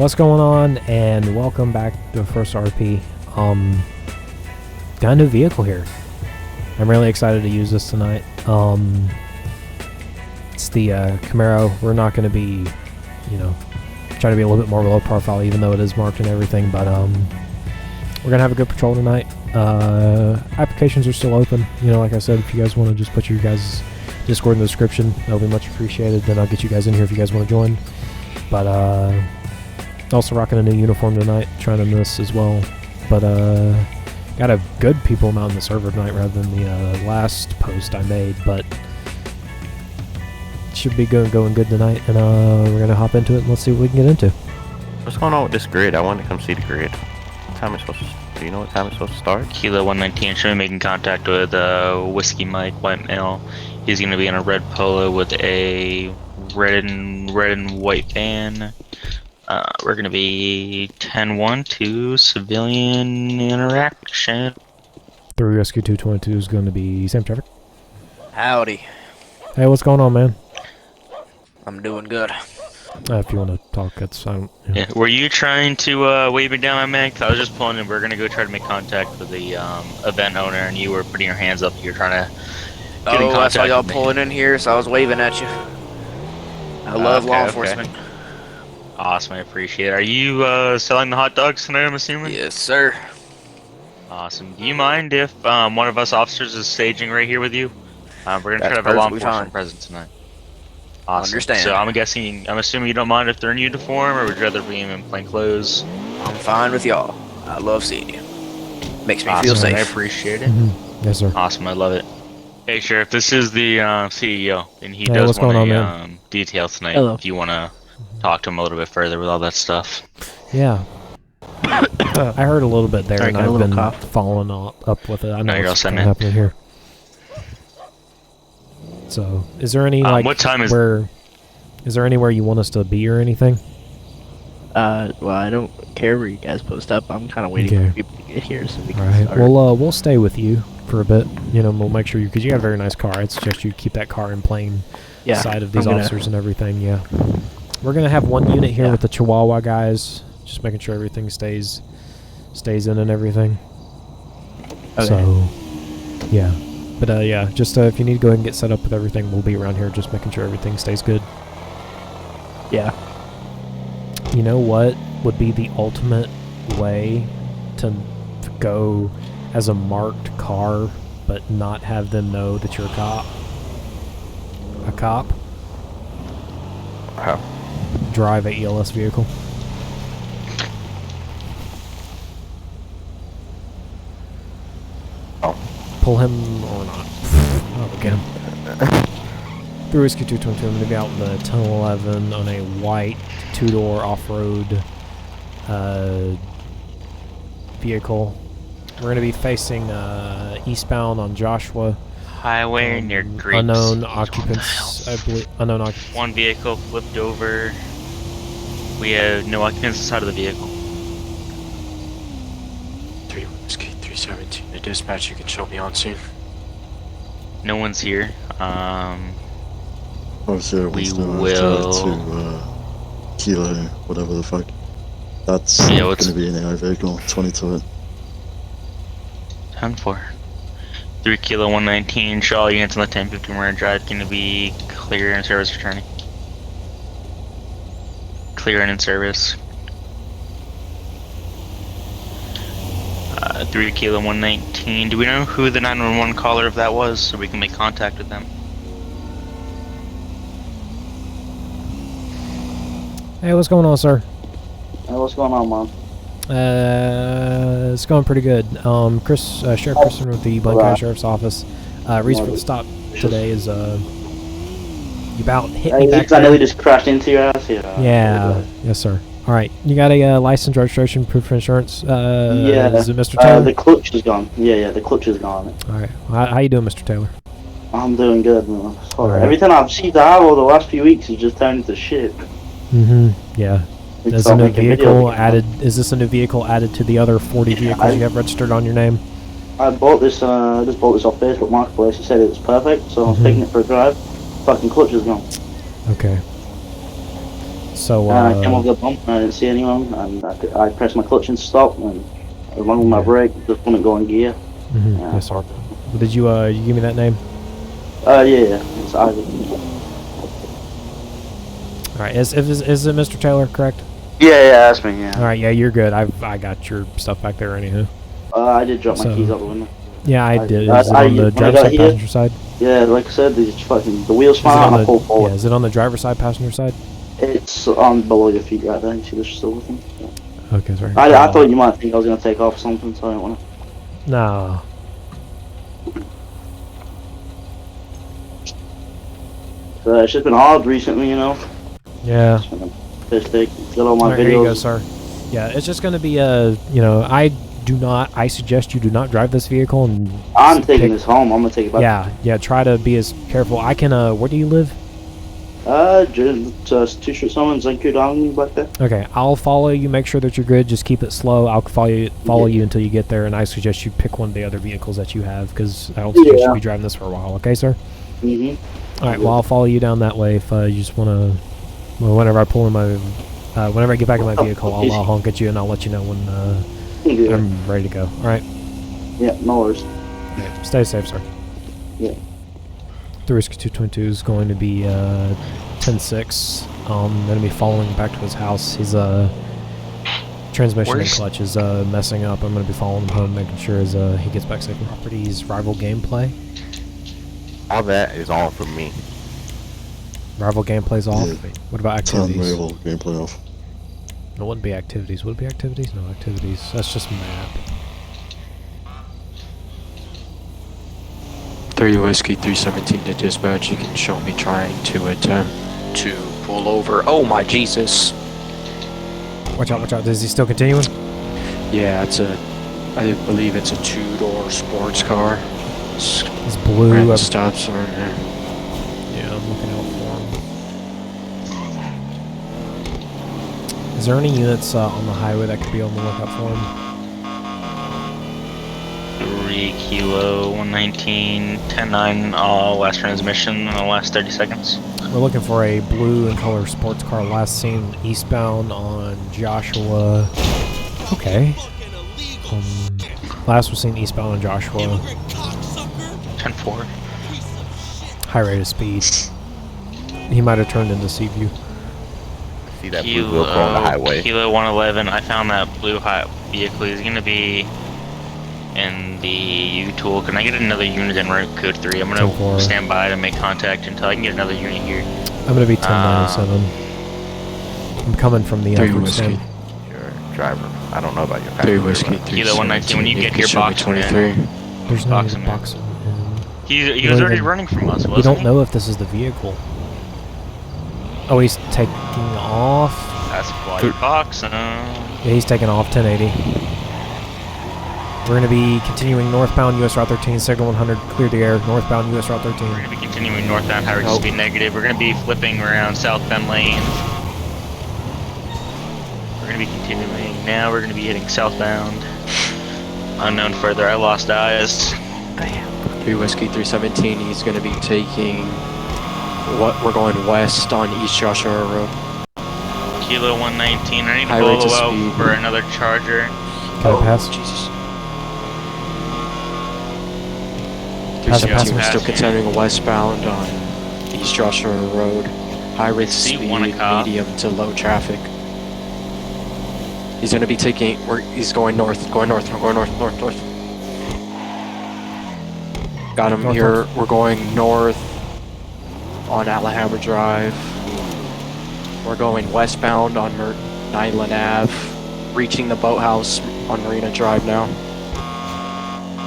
What's going on? And welcome back to the first RP. Got a new vehicle here. I'm really excited to use this tonight. It's the Camaro. We're not going to be, trying to be a little bit more low profile, even though it is marked and everything. But we're gonna have a good patrol tonight. Applications are still open. Like I said, if you guys want to just put your guys' Discord in the description, that'll be much appreciated. Then I'll get you guys in here if you guys want to join. But also rocking a new uniform tonight, trying to miss as well. But got a good people amount in the server tonight rather than the last post I made. But should be going good tonight, and we're gonna hop into it and let's see what we can get into. What's going on with this grid? I wanted to come see the grid. What time is supposed to? Do you know what time it's supposed to start? Kilo 119 should be making contact with Whiskey Mike, white male. He's gonna be in a red polo with a red and white van. We're gonna be 10-1 to civilian interaction. 3 Rescue 222 is going to be Sam Traffic. Howdy. Hey, what's going on, man? I'm doing good. If you want to talk, that's Yeah. Were you trying to wave it down, my man? 'Cause I was just pulling in. We're gonna go try to make contact with the event owner, and you were putting your hands up. You're trying to get in I contact saw y'all with me. pulling in here, so I was waving at you. I love law enforcement. Awesome, I appreciate it. Are you selling the hot dogs tonight, I'm assuming? Yes, sir. Awesome. Do you mind if one of us officers is staging right here with you? We're gonna try to have a law perfectly enforcement fine. presence tonight. Awesome. Understand. So I'm assuming you don't mind if they're in uniform, or would you rather be in plain clothes? I'm fine with y'all. I love seeing you. Makes me Awesome, feel I safe. appreciate it. Yes, sir. Awesome, I love it. Hey, Sheriff, this is the CEO, and he Hey, does what's want going a on, man? detail tonight. Hello. If you want to talk to him a little bit further with all that stuff. Yeah. I heard a little bit there, Sorry, and got a I've little been cough. following up with it. I know you're all what's set, kinda man. happening here. So, is there any what time is? Is there anywhere you want us to be or anything? Well, I don't care where you guys post up. I'm kind of waiting Okay. for people to get here so we can Alright, start. we'll stay with you for a bit. We'll make sure because you got a very nice car. I'd suggest you keep that car in plain sight of these I'm gonna- officers and everything. Yeah, we're gonna have one unit here Yeah. with the Chihuahua guys, just making sure everything stays in and everything. Okay. So, yeah, but yeah, just if you need to go ahead and get set up with everything, we'll be around here just making sure everything stays good. Yeah. You know what would be the ultimate way to go as a marked car, but not have them know that you're a cop? A cop? How? Drive a ELS vehicle. Oh. Pull him or not. Oh, get him. 3 Whiskey 222, I'm going to be out in the 1011 on a white 2-door off-road vehicle. We're going to be facing eastbound on Joshua. Highway near Greeks. Unknown occupants, I believe. Unknown occupants. One vehicle flipped over. We have no occupants inside of the vehicle. 3 Whiskey 317. The dispatch, you can show me on scene. No one's here. Officer We wants to will- to Kilo, whatever the fuck. That's Yeah, not what's- going to be an AI vehicle. 20 to it. 10-4. 3 Kilo 119. Shaw units on the 1050 Marine Drive going to be clear and service returning. Clear and in service. 3 Kilo 119. Do we know who the 911 caller of that was, so we can make contact with them? Hey, what's going on, sir? What's going on, Mom? It's going pretty good. Sheriff Christian with the Blank County Sheriff's Office. Reason for the stop today is you about hit me back I know there. we just crashed into your ass here. Yeah, yes, sir. All right, you got a license, registration, proof of insurance? Yeah. Is it Mr. Taylor? The clutch is gone. Yeah, the clutch is gone. All right, how you doing, Mr. Taylor? I'm doing good, man. Sorry. Alright. Every time I've seen the Avo the last few weeks, you just turned into shit. Mm-hmm. Yeah. We Is a start new making videos vehicle again. added? Is this a new vehicle added to the other 40 vehicles you have registered on your name? I bought this. Just bought this off Facebook Marketplace. It said it was perfect, so I was Mhm. taking it for a drive. Fucking clutch is gone. Okay. So, I came over the bump and I didn't see anyone, and I pressed my clutch and stop, and along with my brake, just wouldn't go in gear. Yeah. yes, sir. Did you you give me that name? Yeah, it's Isaac. All right, is it Mr. Taylor, correct? Yeah, that's me, yeah. All right, yeah, you're good. I got your stuff back there anyhow. I did drop my So- keys out the window. Yeah, I I- did. I- Is it I- on the when I driver's got side, here- passenger side? Yeah, like I said, these fucking, the wheels Is it fine, on I pulled the, forward. yeah, is it on the driver's side, passenger side? It's on below your feet right there, you see the silver thing? Yeah. Okay, sorry. I thought you might think I was going to take off or something, so I didn't want to. No. So it's just been hard recently, you know. Yeah. It's been a piss take. Got all my Alright, videos. here you go, sir. Yeah, it's just going to be a, you know, I suggest you do not drive this vehicle and I'm taking pick- this home. I'm going to take it back. yeah, try to be as careful. I can, where do you live? Just T-shirt someone, Zenku down back there. Okay, I'll follow you, make sure that you're good, just keep it slow. I'll follow you until you get there, and I suggest you pick one of the other vehicles that you have, because I don't suggest you Yeah. be driving this for a while, okay, sir? Mm-hmm. Alright, well, I'll follow you down that way if you just want to, well, whenever I pull in my, whenever I get back in my vehicle, I'll honk at you, and I'll let you know when Yeah. I'm ready to go. Alright? Yeah, no worries. Okay, stay safe, sir. Yeah. The Risky 222 is going to be 10-6. I'm going to be following back to his house. His transmission and Where's- clutch is messing up. I'm going to be following him home, making sure he gets back safe. Properties, rival gameplay. All that is all from me. Rival gameplay's off. Yeah. What about Turn activities? rival gameplay off. No, it wouldn't be activities. Would it be activities? No, activities. That's just map. 3 Whiskey 317 to dispatch. You can show me trying to attempt to pull over. Oh my Jesus. Watch out, watch out. Is he still continuing? Yeah, I believe it's a 2-door sports car. It's blue. Ran the up- stop sign there. Yeah, I'm looking out for him. Is there any units on the highway that could be on the lookout for him? 3 Kilo 119 10-9 last transmission in the last 30 seconds. We're looking for a blue and color sports car last seen eastbound on Joshua. Okay. Last was seen eastbound on Joshua. 10-4. High rate of speed. He might have turned into Seaview. See that blue vehicle on the highway. Kilo 111. I found that blue vehicle. He's gonna be in the U-Tool. Can I get another unit en route code 3? I'm 10-4. gonna stand by to make contact until I can get another unit here. I'm gonna be 1097. I'm coming from the 3 upward Whiskey. stand. Your driver. I don't know about your 3 passenger, Whiskey but- Kilo 119, when you get can here, show me box him in. 23. There's no Box him in. box him in. He You was don't already even- running from us, wasn't We don't he? know if this is the vehicle. Oh, he's taking off. That's why you box him. Yeah, he's taking off 1080. We're going to be continuing northbound US Route 13, signal 100, clear the air, northbound US Route 13. We're going to be continuing northbound, high rate of speed negative. We're going to be flipping around South Bend Lane. We're going to be continuing. Now we're going to be hitting southbound. Unknown further. I lost eyes. 3 Whiskey 317. He's going to be taking. We're going west on East Joshua Road. Kilo 119. I need to High rates follow of out speed. for another charger. Can I pass? Jesus. Pass it, pass 317 it. still continuing westbound on East Joshua Road. High rates of See speed, one cop. medium to low traffic. He's going to be taking. He's going north. Going north. North. Got him North, here. north. We're going north on Alhambra Drive. We're going westbound on Nyland Ave, reaching the boathouse on Marina Drive now.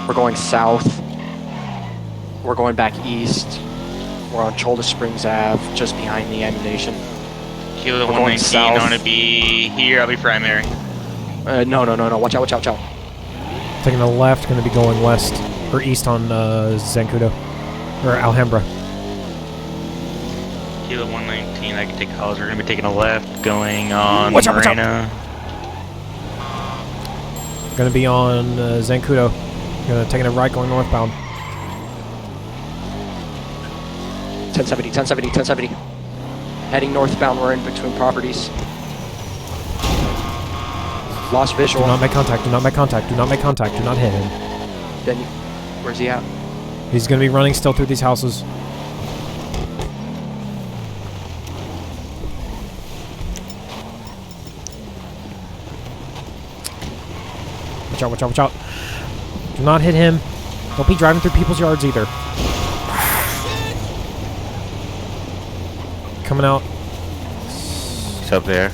We're going south. We're going back east. We're on Shoulder Springs Ave, just behind the ammunition. Kilo We're going 119. south. I'm going to be here. I'll be primary. No. Watch out. Taking a left, going to be going west, or east on Zancudo, or Alhambra. Kilo 119. I can take calls. We're going to be taking a left, going on Watch out, watch out. Marina. Going to be on Zancudo. Going to taking a right, going northbound. 1070. Heading northbound, we're in between properties. Lost Do visual. not make contact. Do not make contact. Do not make contact. Do not hit him. Then where's he at? He's gonna be running still through these houses. Watch out, watch out, watch out. Do not hit him. Don't be driving through people's yards either. Coming out. He's up there.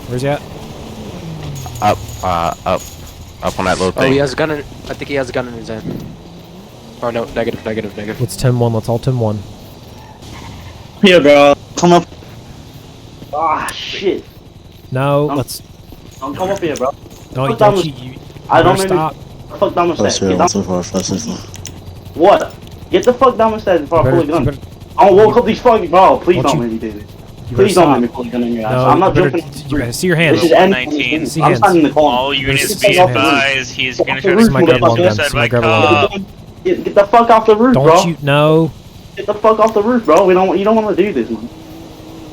Where's he at? Up on that little Oh, thing. he has a gun in. I think he has a gun in his hand. Oh no, negative, negative, negative. Let's 10-1. Let's all 10-1. Here, bro. Come up. Ah, shit. No, let's. Don't come up here, bro. No, Put don't down you I don't better mean stop. fuck down the Fast stairs. here, Get so down. far, fast as What? Get the fuck down the stairs before I pull a You gun. better- I'm gonna walk up these fucking bro. Please Won't don't you- make me do this. you better Please don't make me stop. pull a gun in your ass. No, I'm not you better- jumping. you better see your hands. This is end. 19. See I'm hands. standing in the corner. All units Just be take off the roof. advised, he's gonna Off try the to roof, my motherfucker. grab long gun. suicide My by grab long gun. cop. Get the fuck off the roof, Don't bro. you? No. Get the fuck off the roof, bro. You don't want to do this, man.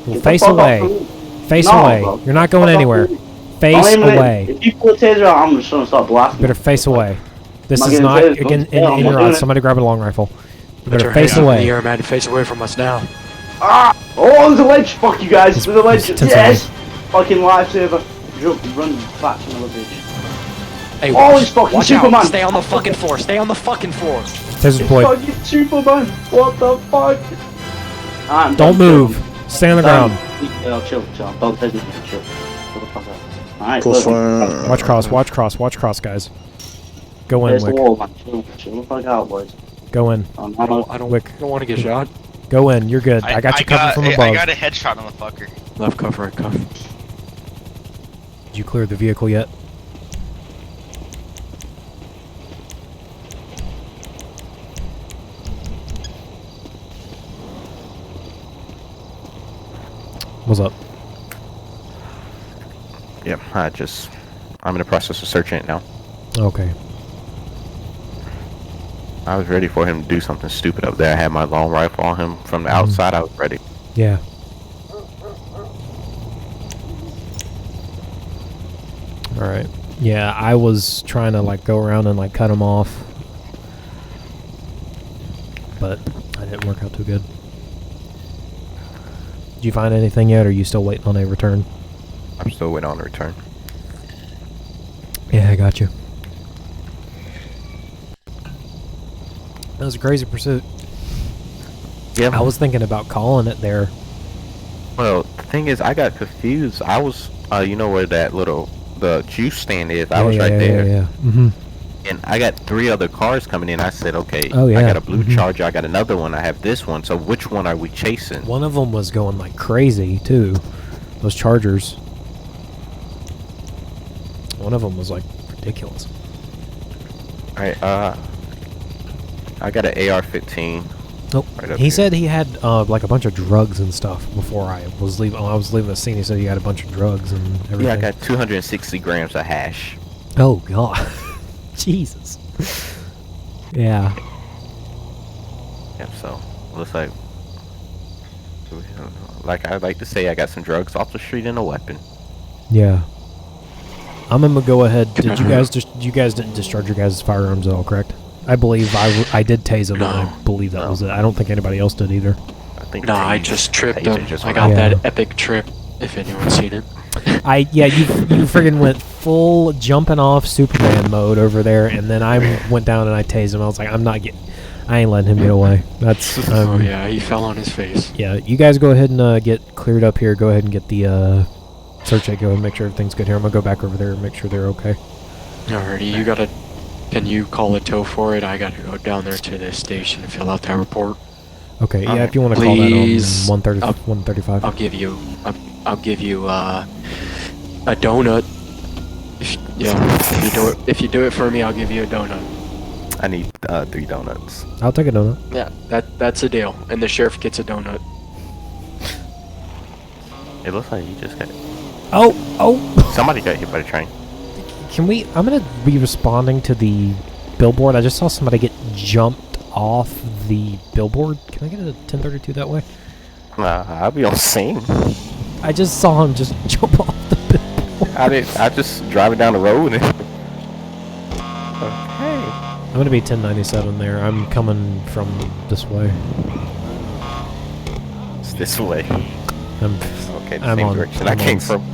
Well, Get the face fuck off away. the roof. Face No, away. bro. You're not going Fuck off anywhere. the roof. Face Don't even- away. If you pull a taser out, I'm just gonna start You blasting. better face away. This I'm is not not getting tased. again Yeah, I'm in not your doing odds. it. Somebody grab a long rifle. You Put better your face hands up in away. the air, man. Face away from us now. Ah! Oh, there's a ledge. Fuck you guys. There's a ledge. It's 10 Yes. Fucking lifesaver. Jump, run, back to another bitch. Hey, Oh, it's fucking watch Superman. out. Stay on the fucking floor. Stay on the fucking floor. Taser It's boy. fucking Superman. What the fuck? I'm Don't done move. filming. Stay on the ground. Chill. Don't take me. Chill. Shut the fuck up. Alright, Go look. for Watch cross. Watch cross. Watch cross, guys. Go in, There's the Wick. wall, man. Chill the fuck out, boys. Go in. I don't Wick. want to get shot. Go in. You're good. I got you covered from above. I got a headshot on the fucker. Left cuff, right cuff. Did you clear the vehicle yet? What's up? Yep. I'm in the process of searching it now. Okay. I was ready for him to do something stupid up there. I had my long rifle on him from the outside. I was ready. Yeah. Alright. Yeah, I was trying to like go around and like cut him off. But I didn't work out too good. Did you find anything yet, or are you still waiting on a return? I'm still waiting on the return. Yeah, I got you. That was a crazy pursuit. Yeah. I was thinking about calling it there. Well, the thing is, I got confused. I was, you know where the juice stand is? I was right there. Yeah. Mm-hmm. And I got 3 other cars coming in. I said, okay, Oh, yeah. I got a blue Mhm. Charger, I got another one, I have this one. So which one are we chasing? One of them was going like crazy too. Those Chargers. One of them was like ridiculous. Alright, I got an AR-15. Nope. Right up He here. said he had like a bunch of drugs and stuff before I was leaving. When I was leaving the scene, he said he had a bunch of drugs and everything. Yeah, I got 260 grams of hash. Oh god, Jesus. Yeah. Yep, so looks like I like to say, I got some drugs off the street and a weapon. Yeah. I'm gonna go ahead. Did you guys you guys didn't discharge your guys' firearms at all, correct? I believe I did tase him. No. And I believe that No. was it. I don't think anybody else did either. I think No, I Taser- just tripped Taser him. just I went got off. Yeah. that epic trip. If anyone's seen it. Yeah, you friggin' went full jumping off Superman mode over there, and then I went down and I tased him. I was like, I ain't letting him get away. That's Oh yeah, he fell on his face. yeah. You guys go ahead and get cleared up here. Go ahead and get the search light. Go and make sure everything's good here. I'm gonna go back over there and make sure they're okay. Alrighty, can you call a tow for it? I gotta go down there to the station and fill out that report. Okay, yeah. If you want to call that on Please. 130, I'll- 135. I'll give you a donut. If you do it for me, I'll give you a donut. I need 3 donuts. I'll take a donut. Yeah, that's a deal. And the sheriff gets a donut. It looks like you just got Oh. somebody got hit by the train. Can we? I'm gonna be responding to the billboard. I just saw somebody get jumped off the billboard. Can I get a 1032 that way? I'll be on scene. I just saw him just jump off the billboard. I just driving down the road. Okay. I'm gonna be 1097 there. I'm coming from this way. It's this way. Okay, the I'm same on- direction I'm I came on- from.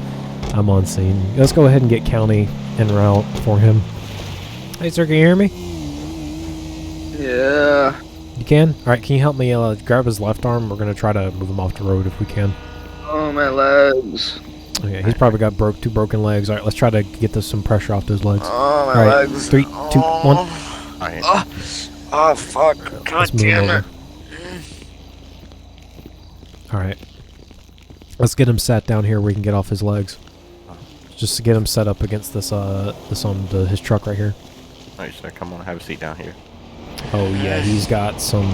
I'm on scene. Let's go ahead and get county en route for him. Hey, sir, can you hear me? Yeah. You can? Alright, can you help me grab his left arm? We're gonna try to move him off the road if we can. Oh, my legs. Okay, he's probably got two broken legs. Alright, let's try to get some pressure off those legs. Oh, my Alright, legs. 3, 2, 1. Alright. Oh, fuck. God Let's move him damn over. it. Alright. Let's get him sat down here where we can get off his legs. Just to get him set up against this his truck right here. Alright, sir, come on, have a seat down here. Oh yeah, he's got some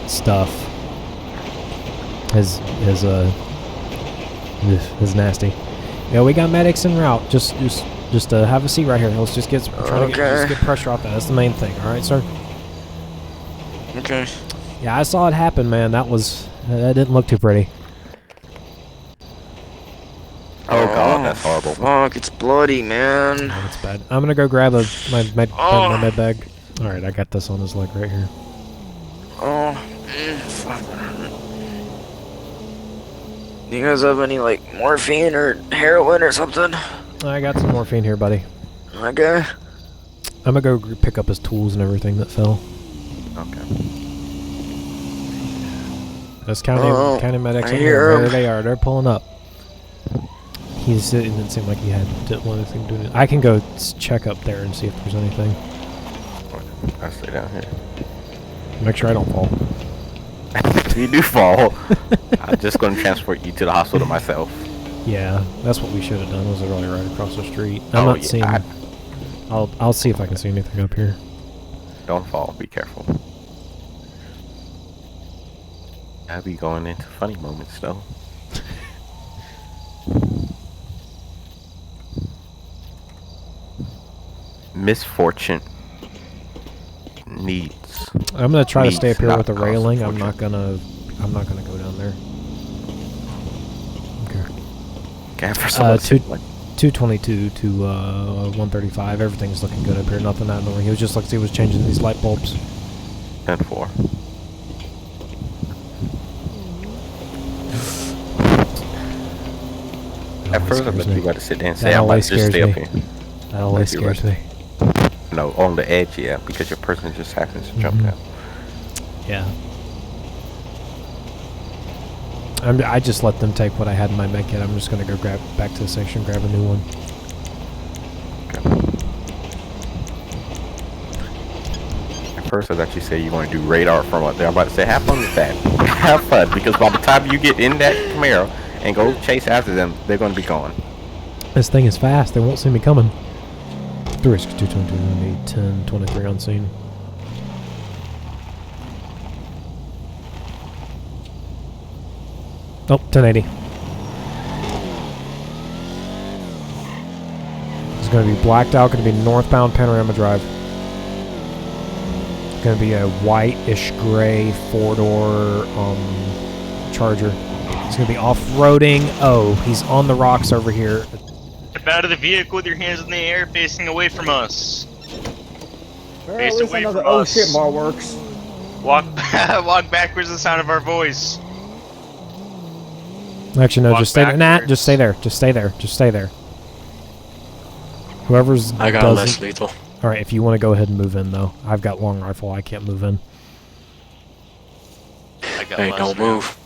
stuff. His nasty. Yeah, we got medics en route. Just have a seat right here. Let's just get pressure off that. That's the main thing. All right, sir. Okay. Yeah, I saw it happen, man. That didn't look too pretty. Oh god, that's horrible. Fuck, it's bloody, man. Oh, that's bad. I'm gonna go grab my med bag. All right, I got this on his leg right here. Oh, fuck. Do you guys have any, like, morphine or heroin or something? I got some morphine here, buddy. Okay. I'm gonna go pick up his tools and everything that fell. Okay. Those county medics I in hear here. 'em. There they are. They're pulling up. It didn't seem like he didn't want anything to do. I can go check up there and see if there's anything. I'll stay down here. Make sure I don't fall. If you do fall, I'm just going to transport you to the hospital myself. Yeah, that's what we should have done. Was really right across the street. I'm Oh, not yeah, seeing. I'll see if I can see anything up here. Don't fall. Be careful. I'll be going into funny moments though. Misfortune needs. I'm gonna try to stay up here not with the cause railing. I'm fortune. not gonna go down there. Okay. Okay, for someone two- like 222 to 135. Everything's looking good up here. Nothing out of the way. He was just like he was changing these light bulbs. 10-4. At first, I thought you got to sit there and say, That "I'm about always to just stay scares up me. here." That always Like you're scares me. No, on the edge, yeah, because your person just happens to jump Mhm. down. Yeah. I just let them take what I had in my med kit. I'm just gonna go back to the section, grab a new one. At first, I thought you said you want to do radar from up there. I'm about to say, have fun with that. Have fun, because by the time you get in that Camaro and go chase after them, they're going to be gone. This thing is fast. They won't see me coming. The risk 222, 10, 23 on scene. Oh, 1080. It's going to be blacked out. Going to be northbound Panorama Drive. It's going to be a whitish gray four-door Charger. He's going to be off-roading. Oh, he's on the rocks over here. Step out of the vehicle with your hands in the air, facing away from us. Well, Face at least away I know from the oh us. shit bar works. Walk backwards to the sound of our voice. Actually, no, Walk just stay there. Nah, backwards. just stay there. Just stay there. Just stay there. Whoever's I got doesn't- less lethal. All right, if you want to go ahead and move in, though. I've got long rifle. I can't move in. I got Hey, less don't now. move.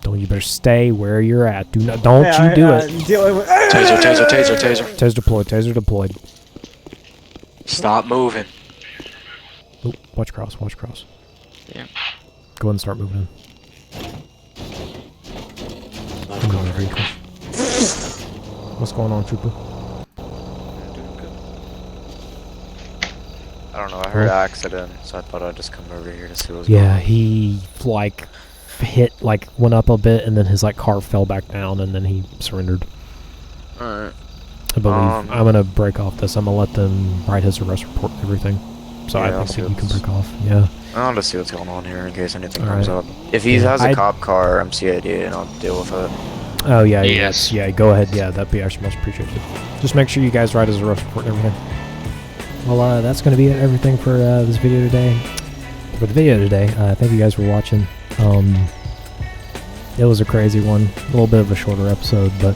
Don't you better stay where you're at. Do not. Don't you do it. Dealing with Taser, taser, taser, taser. Taser deployed. Taser deployed. Stop moving. Oh, watch cross. Watch cross. Yeah. Go ahead and start moving in. I'm going to vehicle. What's going on, trooper? I don't know, I heard accident, so I thought I'd just come over here to see what's Yeah, he went up a bit, and then his car fell back down, and then he surrendered. Alright. I believe. I'm gonna break off this. I'm gonna let them write his arrest report and everything. So Yeah, I I'll think see that you can what's- break off. Yeah. I'll just see what's going on here in case anything All comes right. up. If he Yeah, has a I'd- cop car, MCID, and I'll deal with it. Oh yeah, Yes. yeah. Go ahead. Yeah, that'd be actually much appreciated. Just make sure you guys write his arrest report and everything. Well, that's gonna be it. Everything for this video today. For the video today, thank you guys for watching. It was a crazy one, a little bit of a shorter episode, but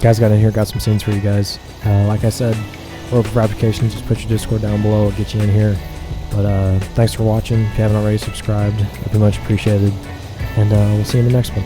guys got in here, got some scenes for you guys. Like I said, we're open for applications. Just put your Discord down below. I'll get you in here. But thanks for watching. If you haven't already subscribed, that'd be much appreciated. And we'll see you in the next one.